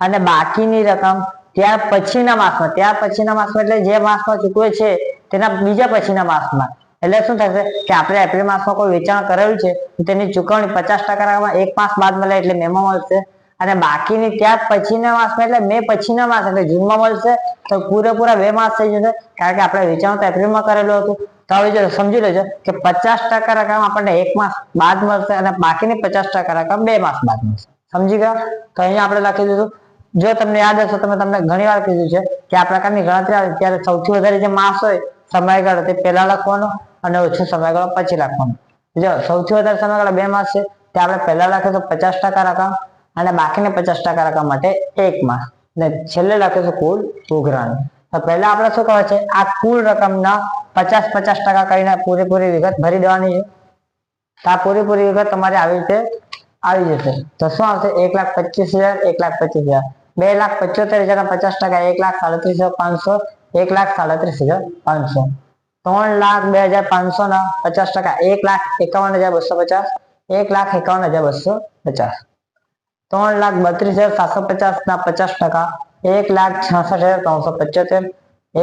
અને બાકીની રકમ ત્યાર પછીના માસમાં એટલે જે માસમાં ચૂકવે છે તેના બીજા પછીના માસમાં. એટલે શું થશે કે આપણે એપ્રિલ માસમાં કોઈ વેચાણ કરેલું છે તેની ચૂકવણી 50% 1 માસ બાદ મળે એટલે મેમાં મળશે. અને બાકીની ત્યાર પછીના માસમાં એટલે મે પછીના માસ એટલે જૂનમાં મળશે. તો પૂરેપૂરા 2 માસ થઈ જશે કારણ કે આપણે વેચાણ તો એપ્રિલમાં કરેલું હતું. તો હવે જો સમજી લેજો કે 50% રકમ આપણને 1 માસ બાદ મળશે અને બાકીની 50% રકમ 2 માસ બાદ મળશે. સમજી ગયા? તો અહીંયા આપણે લખી દીધું. જો તમને યાદ હશે તમને ઘણી વાર કીધું છે કે આ પ્રકારની ગણતરી આવે ત્યારે સૌથી વધારે જે માસ હોય સમયગાળો તે પહેલા લખવાનો અને ઓછો સમયગાળો પછી લખવાનો. જો સૌથી વધારે સમયગાળો 2 માસ છે તે આપણે પહેલા લખીશું 50% રકમ અને બાકીની 50% રકમ માટે 1 માસ ને છેલ્લે લખીશું કુલ ઉઘરાણી. તો પહેલા આપણે શું કહે છે આ કુલ રકમના 50% કરીને પૂરેપૂરી વિગત ભરી દેવાની છે. તો આ પૂરેપૂરી વિગત તમારે આવી રીતે આવી જશે. તો શું આવશે? 1,25,000, 1,25,000, 2,75,000 50%, 1,37,500, 1,37,500, 3,02,500 ના 50%, 1,51,250, 1,51,250, 3,32,750 ના 50%, 1,66,375,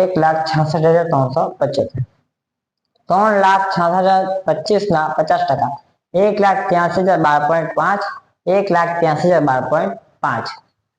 1,66,375, 3,66,025 ના 50%, 1,83,012.5, 1,83,012.5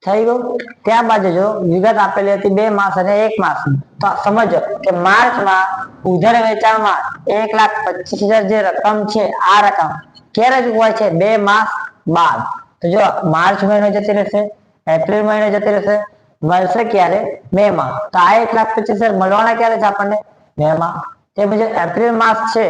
થઈ ગયું. ત્યારબાદ જો વિગત આપેલી હતી 2 માસ અને 1 માસ. તો સમજો કે માર્ચમાં ઉધાર વેચાણમાં 1,25,000 જે રકમ છે આ રકમ ક્યારે ચૂકવાય છે? 2 માસ બાદ. તો જો માર્ચ મહિનો જતી રહેશે, એપ્રિલ મહિનો જતી રહેશે, મળશે ક્યારે? મે માં. તો આ 1,25,000 મળવાના ક્યારે છે આપણને? મે માં. તે મુજબ એપ્રિલ માસ છે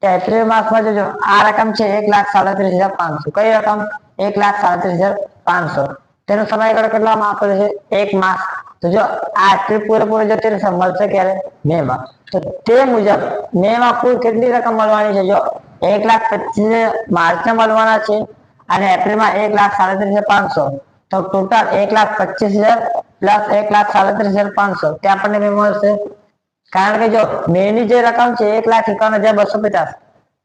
તો એપ્રિલ માસમાં જો આ રકમ છે 1,37,500. કઈ રકમ? 1,37,500. તેનો સમયગાળો કેટલામાં આપેલો છે? 1 માસ. તો જો આ એપ્રિલ પૂરેપૂરો જતી રહેશે, મળશે ક્યારે? મે માં. તો તે મુજબ મે માં કુલ કેટલી રકમ મળવાની છે? જો 1,25,000 માર્ચને મળવાના છે અને એપ્રિલમાં 1,37,500. તો ટોટલ 1,25,000 પ્લસ 1,37,500 તે આપણને મે મળશે. કારણ કે જો મે ની જે રકમ છે 1,51,250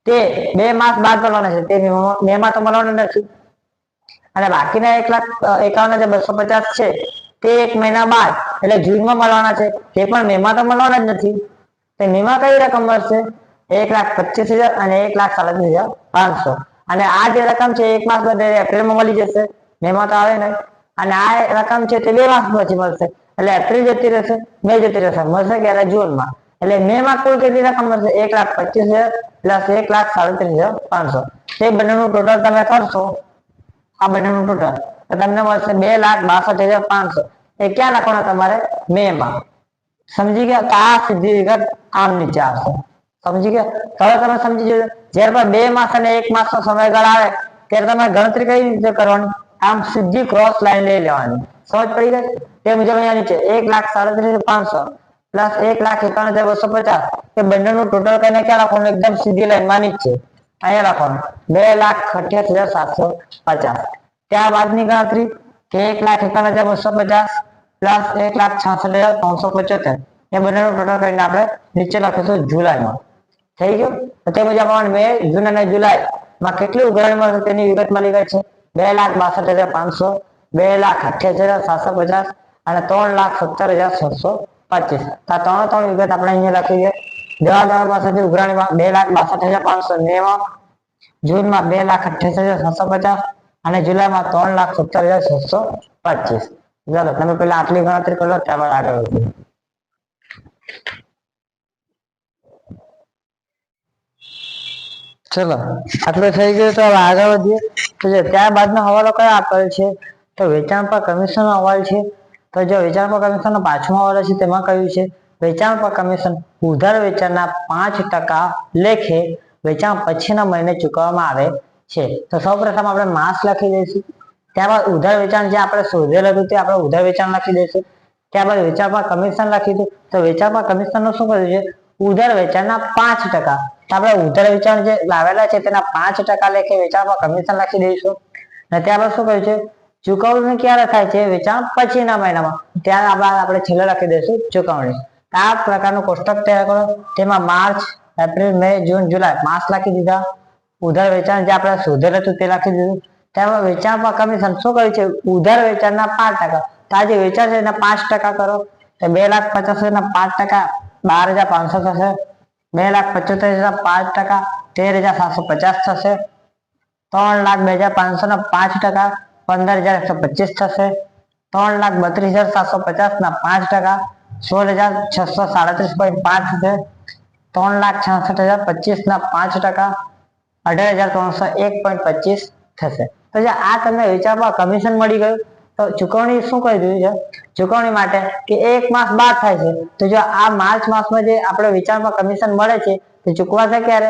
તે 2 માસ બાદ મળવાના છે. તે મે માં તો મળવાના નથી અને બાકીના 1,51,250 છે તે 1 મહિના બાદ એટલે જૂનમાં મળવાના છે, તે પણ મેમાં તો મળવાના જ નથી. તો મેમાં કઈ રકમ મળશે? 1,25,000 અને 1,37,500. અને આ જે રકમ છે 1 માસ બાદ એપ્રિલમાં મળી જશે, મેમાં તો આવે નહીં. અને આ રકમ છે તે 2 માસ પછી મળશે, એટલે એપ્રિલ જતી રહેશે, મે જતી રહેશે, મળશે ક્યારે? જૂનમાં. એટલે મે માં કુલ કેટલી રકમ મળશે? 1,25,000 પ્લસ 1,37,500. તે બંનેનું ટોટલ તમે કરશો, આ બંનેનું ટોટલ, તો તમને મળશે 2,62,500. એ ક્યાં લખવાનું તમારે? મે માં. સમજી ગયા? આ સીધી વિગત આમ નીચે આવશે. સમજી ગયા? હવે તમે સમજી જજો. જ્યારે પણ 2 માસ અને 1 માસનો સમયગાળો આવે ત્યારે તમે ગણતરી કઈ રીતે કરવાની? આમ સીધી ક્રોસ લાઈન લઈ લેવાની. સમજ પડી ગઈ? તે મુજબ અહીંયા નીચે 1,37,500 પ્લસ 1,51,250. એ બંનેનું ટોટલ કરીને ક્યાં લખવાનું? એકદમ સીધી લાઈનમાં નીચે અહીંયા લખવાનું 2,68,750. ત્યારબાદની ગણતરી કે 1,51,250 પ્લસ 1,66,375. એ બંનેનું ટોટલ કરીને આપણે નીચે લખીશું જુલાઈમાં. થઈ ગયું? તે મુજબ મે, જૂન અને જુલાઈમાં કેટલી ઉઘરાણી મળશે તેની વિગત મળી ગઈ છે. 2,62,500, 2,68,750 અને 3,70,725. આ ત્રણ વિગત આપણે અહીંયા લખી છે. જવાબ પાસેથી ઉઘરાણીમાં 2,62,500 મેમાં, જૂનમાં 2,68,750 અને જુલાઈમાં 3,70,725. ચાલો તમે પેલા આટલી ગણતરી કરો, ત્યારબાદ આગળ વધીએ. ચલો આટલું થઈ ગયું, તો હવે આગળ વધીએ. તો જો ત્યારબાદનો હવાલો કયો આપેલ છે? તો વેચાણ પર કમિશનનો હવાલ છે. તો જો વેચાણ પર કમિશનનો 5મો હવાલો છે, તેમાં કહ્યું છે વેચાણ પર કમિશન ઉધાર વેચાણના 5% લેખે વેચાણ પછીના મહિને ચૂકવવામાં આવે છે. તો સૌપ્રથમ આપણે માસ લખી દઈશું. ત્યારબાદ ઉધાર વેચાણ જે આપણે શોધેલ હતું તે આપણે ઉધાર વેચાણ લખી દઈશું. ત્યારબાદ વેચાણ પર કમિશન લખીશું. તો વેચાણ પર કમિશનનું શું કર્યું છે? ઉધાર વેચાણના 5%. આપણે ઉધાર વેચાણ જે લાવેલા છે તેના 5% લેખે વેચાણ પર કમિશન લખી દઈશું. અને ત્યારબાદ શું કહ્યું છે? ચુકવણી ક્યારે થાય છે? વેચાણ પછીના મહિનામાં. ત્યારબાદ આપણે છેલ્લે લખી દઈશું ચુકવણી. આ પ્રકારનું કોષ્ટક તૈયાર કરો. તેમાં માર્ચ, એપ્રિલ, મે, જૂન, જુલાઈ માસ લખી દીધા. ઉધાર વેચાણ જે આપણે શોધેલ હતું તે લખી દીધું. ત્યારબાદ વેચાણ પર કમિશન શું કહ્યું છે? ઉધાર વેચાણના 5%. તો આ જે વેચાણ છે એના 5% કરો. તો 2,50,000 ના 5%, 12,500 થશે. 2,75,000 5%, 13,750 થશે. 3,02,500 ના 5%, 15,125 થશે. 3,32,750 ના 5%, 16,637.5 થશે. 3,66,025 ના 5%, 18,301.25 થશે. તો જે આ તમને વેચાણ પર કમિશન મળી ગયું. તો ચુકવણી શું કરી દીધું છે? ચુકવણી માટે કે 1 માસ બાદ થાય છે. તો જો આ માર્ચ માસમાં જે આપણે વેચાણ પર કમિશન મળે છે તે ચૂકવાશે ક્યારે?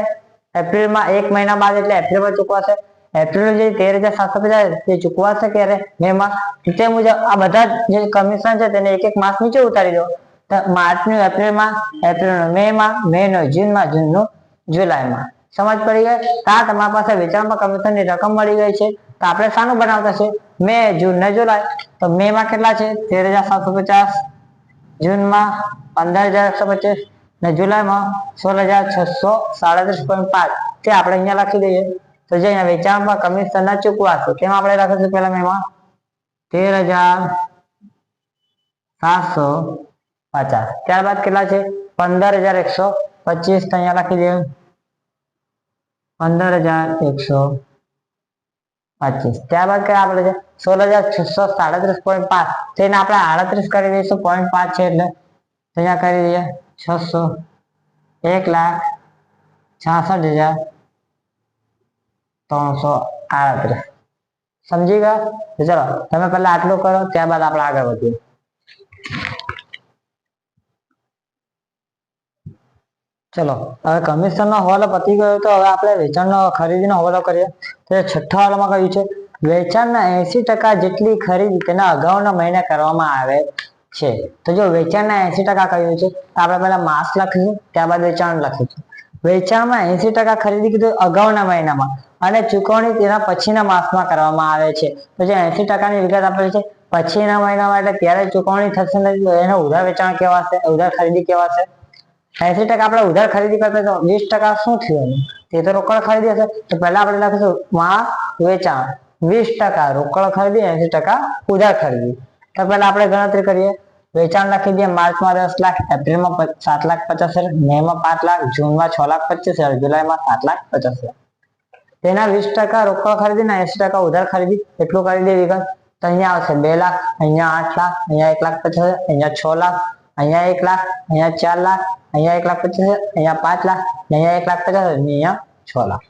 એપ્રિલમાં 1 મહિના બાદ, એટલે એપ્રિલમાં ચૂકવાશે. એપ્રિલ જે 13,750 તે ચૂકવાશે ક્યારે? મેમાં. તે મુજબ આ બધા જે કમિશન છે તેને એક માસ નીચે ઉતારી દો. તો માર્ચનું એપ્રિલમાં, એપ્રિલનું મેમાં, મેનું જૂનમાં, જૂનનું જુલાઈમાં. સમજ પડી ગઈ? આ તમારી પાસે વેચાણ પર કમિશનની રકમ મળી ગઈ છે. તો આપણે શાનું બનાવતા છે? મે, જૂન ને જુલાઈ. તો મેમાં કેટલા છે? 13,750, જૂનમાં 15,125 ને જુલાઈમાં 16,637.5. તે આપણે અહીંયા લખી દઈએ. તો જે અહીંયા વેચાણ પર કમિશન ના ચૂકવાશે તેમાં આપણે લખીશું પેલા મેમાં 13,750. ત્યારબાદ કેટલા છે? 15,125. તો અહીંયા લખી દઈએ 15,125. ત્યારબાદ કયા આપણે છે? 16,637.5. તેને આપણે 38 કરી દઈશું, 0.5 છે એટલે. અહીંયા કરી દઈએ 600, 1,66,338. સમજી ગયા? ચલો તમે પહેલા આટલું કરો, ત્યારબાદ આપણે આગળ વધીએ. ચલો હવે કમિશનનો હવાલો પતી ગયો, તો હવે આપણે વેચાણનો ખરીદીનો હવાલો કરીએ. તો 6થા હવાલામાં કહ્યું છે વેચાણના 80% જેટલી ખરીદી તેના અગાઉના મહિને કરવામાં આવે છે. તો જો વેચાણના 80% કહ્યું છે તો આપણે પહેલા માસ લખીશું, ત્યારબાદ વેચાણ લખીશું. વેચાણમાં 80% ખરીદી કીધું અગાઉના મહિનામાં, અને ચૂકવણી તેના પછીના માસમાં કરવામાં આવે છે. તો જે 80%ની વિગત આપેલી છે પછીના મહિનામાં, એટલે ત્યારે ચૂકવણી થશે ને એને ઉધાર વેચાણ કહેવાશે, ઉધાર ખરીદી કહેવાશે. 80% આપણે ઉધાર ખરીદી કરતા તો 20% શું થયું? તે તો રોકડ ખરીદી હશે. તો પહેલા આપણે લખીશું માં વેચાણ 20% રોકડ ખરીદી, 80% ઉધાર ખરીદી. તો પહેલા આપણે ગણતરી કરીએ. વેચાણ લખી દઈએ. માર્ચમાં 10 લાખ, એપ્રિલમાં 7,50,000, મેમાં 5 લાખ, જૂનમાં 6,25,000, જુલાઈમાં 7,50,000. તેના 20% રોકડ ખરીદી ને 80% ઉધાર ખરીદી એટલું કરી દે વિગત. તો અહીંયા આવશે 2 લાખ, અહીંયા 8 લાખ, અહીંયા 1,50,000, અહીંયા 6 લાખ, અહીંયા 1 લાખ, અહીંયા 4 લાખ, અહીંયા 1,50,000, અહીંયા 5 લાખ, અહીંયા 1,50,000, અહીંયા 6 લાખ.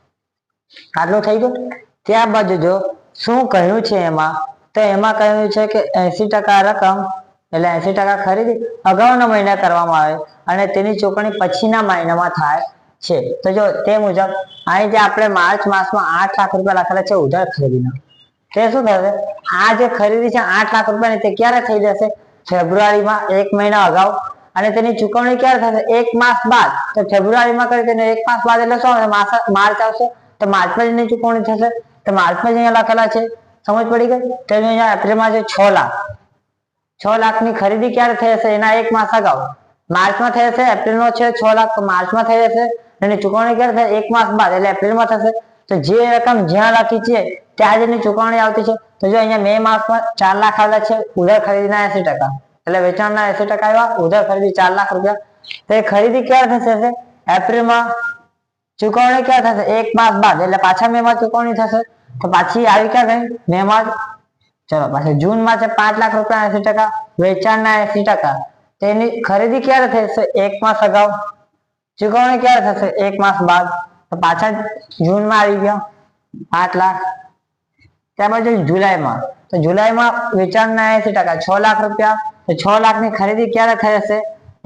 આટલું થઈ ગયું. ત્યારબાદ જો શું કહ્યું છે એમાં, તો એમાં કહ્યું છે કે 80% રકમ એટલે 80% ખરીદી અગાઉના મહિને કરવામાં આવે અને તેની ચૂકવણી પછીના મહિનામાં થાય છે. તો જો તે મુજબ અહીં જે આપણે માર્ચ માસમાં 8 લાખ રૂપિયા લખેલા છે ઉધાર ખરીદીના, તે શું થશે? આ જે ખરીદી છે 8 લાખ રૂપિયાની, તે ક્યારે થઈ જશે? ફેબ્રુઆરીમાં, 1 મહિના અગાઉ. અને તેની ચૂકવણી ક્યારે થશે? 1 માસ બાદ. તો ફેબ્રુઆરીમાં કરી તેને 1 માસ બાદ એટલે શું આવશે? માર્ચ આવશે. તો માર્ચમાં જેની ચૂકવણી થશે, તો માર્ચમાં જ અહીંયા લખેલા છે. સમજ પડી ગઈ? તો અહીંયા એપ્રિલમાં છે 6 લાખ. 6 લાખની ખરીદી ક્યારે થઈ હશે? એના 1 માસ અગાઉ. માર્ચમાં થઈ હશે. એપ્રિલનો છે 6 લાખ, તો માર્ચમાં થઈ હશે. એની ચૂકવણી ક્યારે થશે? 1 માસ બાદ એટલે એપ્રિલમાં થશે. તો જે રકમ જ્યાં લખી છે ત્યાં જ એની ચૂકવણી આવતી છે. તો જો અહીંયા મે માસમાં 4 લાખ આવેલા છે ઉધાર ખરીદીના 80%, એટલે વેચાણના 80% આવ્યા, ઉધાર ખરીદી 4 લાખ રૂપિયા. તો એ ખરીદી ક્યારે થશે? એપ્રિલમાં. ચૂકવણી ક્યારે થશે? 1 માસ બાદ એટલે પાછા મે માં ચૂકવણી થશે. તો પાછી આવી ક્યાં ગઈ? મે માં. ચલો પાછળ જૂનમાં છે 5 લાખ રૂપિયા 80%, વેચાણના 80%. તેની ખરીદી ક્યારે થશે? 1 માસ અગાઉ. ચૂકવણી ક્યારે થશે? 1 માસ બાદ. તો પાછા જૂનમાં આવી ગયા 5 લાખ. ત્યારબાદ જુલાઈમાં, તો જુલાઈમાં વેચાણના 80%, 6 લાખ રૂપિયા. તો 6 લાખની ખરીદી ક્યારે થઈ હશે?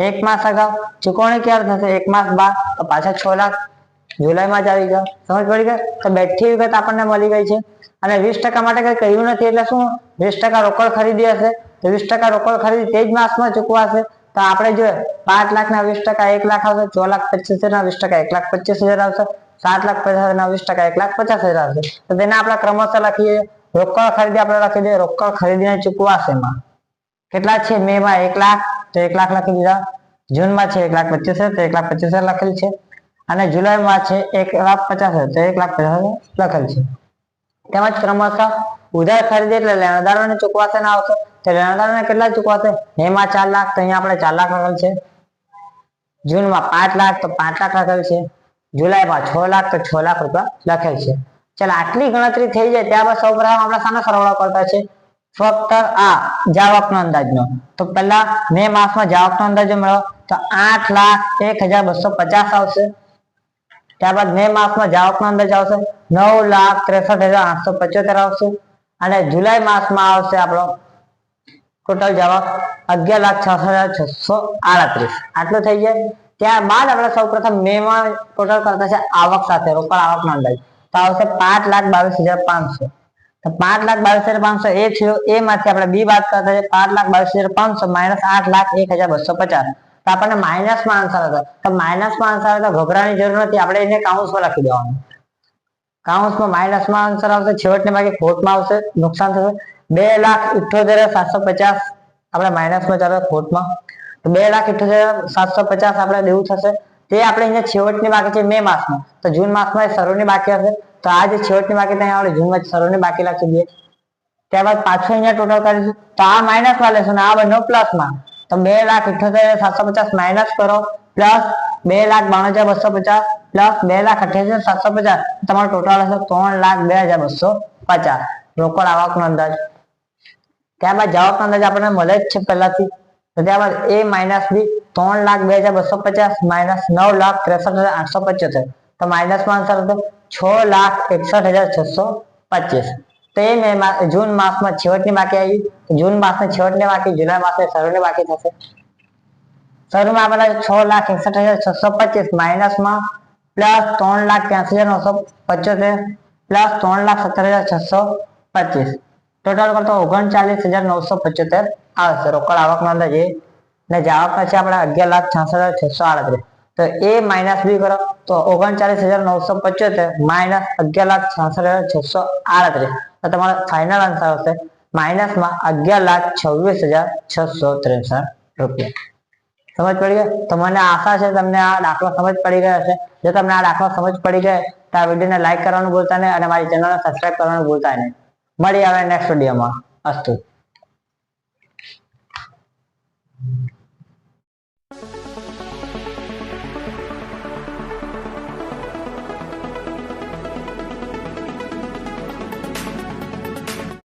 1 માસ અગાઉ. ચૂકવણી ક્યારે થશે? 1 માસ બાદ. તો પાછા 6 લાખ જુલાઈમાં જ આવી ગયા. સમજ પડી ગઈ? તો બેઠી વિગત આપણને મળી ગઈ છે. અને 20% માટે કઈ કહ્યું નથી એટલે શું? 20% રોકડ ખરીદી હશે, તો 20% રોકડ ખરીદી તે જ માસમાં ચૂકવાશે. તો આપણે જોઈએ 5 લાખના 20% 1 લાખ આવશે, 6,25,000 ના 20% 1,25,000 આવશે, 7,50,000 ના 20% 1,50,000 આવશે. તો તેને આપણે ક્રમશઃ લખીએ. રોકડ ખરીદી આપણે લખી દઈએ. રોકડ ખરીદીને ચૂકવાશે એમાં કેટલા છે? મે માં 1 લાખ, તો 1 લાખ લખી દીધા. જૂનમાં છે 1,25,000, તો 1,25,000 લખેલ છે. અને જુલાઈમાં છે 1,50,000, તો 1,50,000 લખેલ છે. તેમજ ક્રમશઃ ઉધાર ખરીદી એટલે લેણદારોને ચૂકવાશે ના આવશે. તો લેણદારોને કેટલા ચૂકવાશે? મેમાં 4 લાખ, તો અહીંયા આપણે 4 લાખ લખેલ છે. જૂનમાં 5 લાખ, તો 5 લાખ લખેલ છે. જુલાઈમાં 6 લાખ, તો 6 લાખ રૂપિયા લખેલ છે. ચાલો આટલી ગણતરી થઈ જાય ત્યારબાદ સૌપ્રથમ આપણે શાનો સરવાળો કરતા છે? ફક્ત આ જાવકનો અંદાજનો. તો પહેલા મે માસમાં જાવકનો અંદાજો મેળવો, તો 8,01,250 આવશે. ત્યારબાદ મે માસમાં જાવકનો અંદાજ આવશે 9,63,875 આવશે. અને જુલાઈ માસમાં આવશે આપણો ટોટલ જાવક 11,66,638. આટલું થઈ જાય. ત્યારબાદ આપણે સૌપ્રથમ મે માં ટોટલ કરતા છે આવક સાથે, રોકડ આવકનો અંદાજ. તો આવશે 5,22,500. તો 5,22,500 એ થયો. એમાંથી આપણે બી બાદ કરતા છે 5,22,500 માઇનસ 8,01,250. તો આપણને માઇનસમાં આન્સર હતો. તો માઇનસમાં આન્સર હતો ગભરાવાની જરૂર નથી, આપણે એને કાઉન્સમાં લખી દેવાનું. કાઉન્સમાં માઇનસમાં આન્સર આવશે, છેવટની બાકી ખોટમાં આવશે, નુકસાન થશે. 2,78,750 આપણે માઇનસમાં ચાલે ખોટમાં. તો 2,78,750 આપણે દેવું થશે. તે આપણે અહીંયા છેવટની બાકી છે મે માસમાં. તો જૂન માસમાં શરૂની બાકી હશે, તો આ જે છેવટની બાકી ત્યાં આપણે જૂનમાં શરૂની બાકી લખી દઈએ. ત્યારબાદ પાછું અહીંયા ટોટલ કરીશું. તો આ માઇનસમાં લેશું ને આ બંને પ્લસમાં. તો 2,78,750 માઇનસ કરો, પ્લસ 2,92,250 પ્લસ 2,88,750. તમારો ટોટલ હશે 3,02,250 રોકડ આવકનો અંદાજ. ત્યારબાદ જાવકનો અંદાજ આપણને મળે જ છે પહેલાથી. તો ત્યારબાદ એ માઇનસ બી 3,02,250 માઇનસ 9,63,875. તો માઇનસમાં આન્સર હતો 6,61,625. તો એ જૂન માસમાં છેવટની બાકી આવી. જૂન માસની છેવટની બાકી, જુલાઈ માસની શરૂની બાકી થશે. શરૂમાં આપેલા 6,61,625 માઇનસમાં પ્લસ 3,83,975 પ્લસ 3,70,625. ટોટલ કરતો 39,975 આવશે રોકડ આવકનો અંદાજ. એ ને જાવકનો છે આપણે 11,66,638. તો એ માઇનસ બી કરો તો 39,975 માઇનસ 11,66,638. તો તમારો ફાઇનલ આન્સર આવશે માઇનસમાં 11,26,663 રૂપિયા. સમજ પડી ગઈ? તો મને આશા છે તમને આ દાખલો સમજ પડી ગયો હશે. જો તમને આ દાખલો સમજ પડી ગયો તો આ વિડીયોને લાઈક કરવાનું ભૂલતા નહીં અને મારી ચેનલને સબસ્ક્રાઇબ કરવાનું ભૂલતા નહીં. મળી આવે નેક્સ્ટ વિડીયોમાં. અસ્તુ.